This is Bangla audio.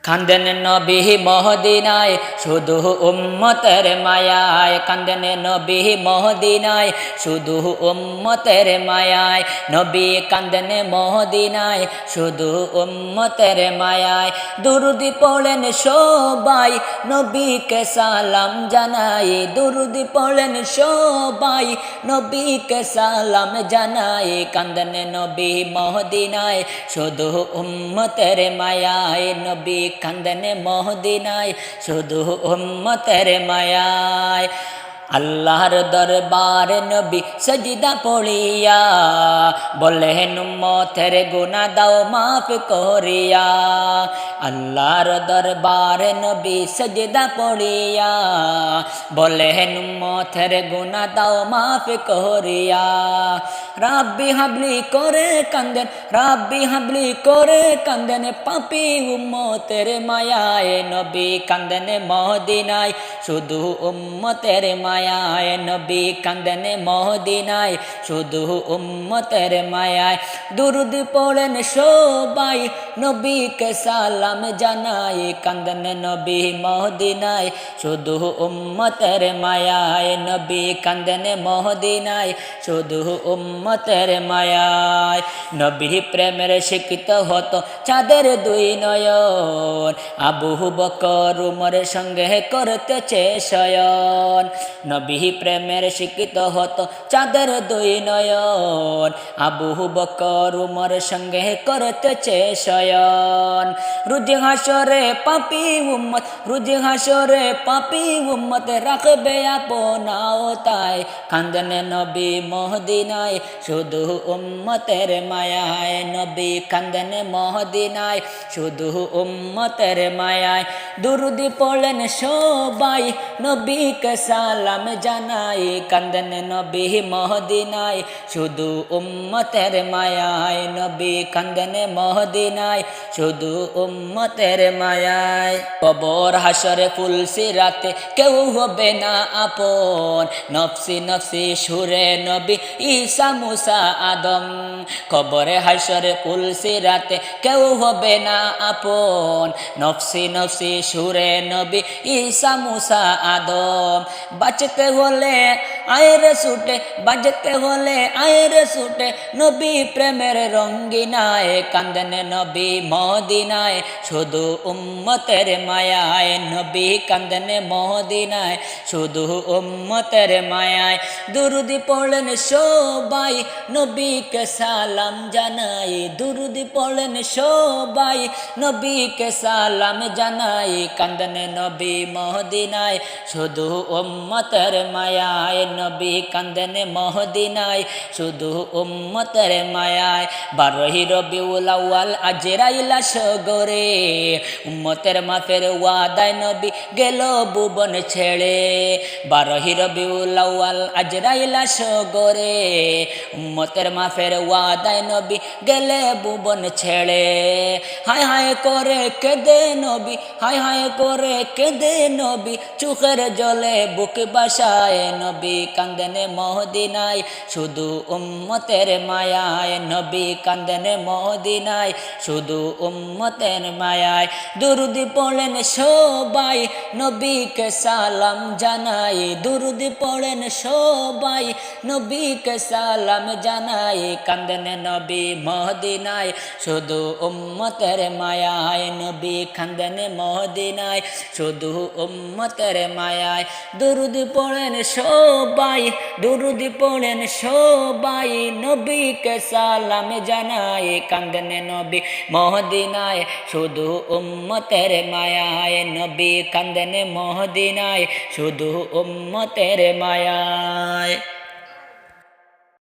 কান্দেন নবী মহদিনায় শুধু উম্মতের মায়ায়, কান্দেন নবী মহদিনায় শুধু উম্মতের মায়ায়, নবী কান্দেন মহদিনায় শুধু উম্মতের মায়ায়। দুরুদ পড়েন সবাই নবীকে সালাম জানাই, দুরুদ পড়েন সবাই নবীকে সালাম জানাই, কান্দেন নবী মহদিনায় শুধু উম্মতের মায়ায়, নবী কান্দেন মহদিনায় শুধু উম্মতের মায়ায়। আল্লাহর দরবারে নবী সজদা পড়িয়া বলেন উম্মতের গুনাহ দাও মাফ করিয়া, আল্লাহর দরবারে নবী সজদা পড়িয়া বলেন উম্মতের গুনাহ দাও মাফ করিয়া। রাব্বি হাবলি করে কান্দেন, রাব্বি হাবলি করে কান্দেন পাপী উম্মতের মায়ায়, নবী কান্দেন মহদিনায় শুধু উম্মতের মায়ায়, নবী কান্দেন মহদিনায় শুধু উম্মতের মায়ায়। দুরুদ পড়েন সবাই নবীকে সালাম জানাই, কান্দেন নবী মহদিনায় শুধু উম্মতের মায়ায়, নবী কান্দেন মহদিনায় শুধু উম্মতের মায়ায়। নবী প্রেমের শিক্ষিত হতো চাঁদের দুই নয়ন, আবু বকর উমরের সঙ্গে করতেছে শয়ন, নবী প্রেমের শিক্ষিত হতো চাঁদের দুই নয়ন, আবু বকর উমরের সঙ্গে করতেছে শয়ন। রোজ হাসরে পাপী উম্মত, রোজ হাসরে পাপী উম্মত রাখবে আপনাও তাই, কান্দেন নবী মহদিনায় শুধু উম্মতের মায়ায়, নবী কান্দেন মহদিনায় শুধু উম্মতের মায়ায়। দুরুদ পড়েন সবাই নবীকে সালাম জানাই, কান্দেন নবী মহদিনায় শুধু উম্মতের মায়ায়, নবী কান্দেন মহদিনায় শুধু উম্মতের মায়ায়। কবর হাসরে ফুলসিরাতে কেউ হবে না আপন, নফসি নফসি সুরে নবী ঈসা মুসা আদম, কবরে হাসরে ফুলসিরাতে কেউ হবে না আপন, নফসি নফসি সুরে নবী ঈসা মুসা আদম। বাঁচতে হলে আয়ের ছুটে, বাঁচতে হলে আয়ের ছুটে নবী প্রেমের রঙ্গিনায়, কান্দেন নবী মহদিনায় শুধু উম্মতের মায়ায়, নবী কান্দেন মহদিনায় শুধু উম্মতের মায়ায়। দুরুদ পড়েন সবাই নবীকে সালাম জানাই, দুরুদ পড়েন সবাই নবীকে সালাম জানাই, কান্দেন নবী মহদিনায় শুধু উম্মতের মায়ায়, নবী কান্দেন মহদিনায় শুধু উম্মতের মায়ায়। 12 রবিউল আউয়াল আজরাইল আসগরে, উম্মতের মাফের ওয়াদায় নবী গেল ভুবন ছেড়ে, 12 রবিউল আউয়াল আজরাইল আসগরে, উম্মতের মাফের ওয়াদায় নবী গেলে ভুবন ছেড়ে। হায় হায় করে কেঁদে নবী, হায় হায় করে কেঁদে নবী চোখের জলে বুক বাসায়, নবী কান্দেন মহদিনায় শুধু উম্মতের মায়ায়, নবী কান্দেন মহদিনায় শুধু উম্মতের মায়ায়। দুরুদ পড়েন সবাই নবীকে সালাম জানাই, দুরুদ পড়েন সবাই নবীকে সালাম জানাই, কান্দেন নবী মহদিনায় শুধু উম্মতের মায়ায়, নবী কান্দেন মহদিনায় শুধু উম্মতের মায়ায়। দুরুদ পড়েন সবাই, দুরুদ পড়েন সবাই নবীকে সালাম জানাই, কান্দেন নবী মহদিনায় শুধু উম্মতের মায়ায়, নবী কান্দেন মহদিনায় শুধু উম্মতের মায়ায়।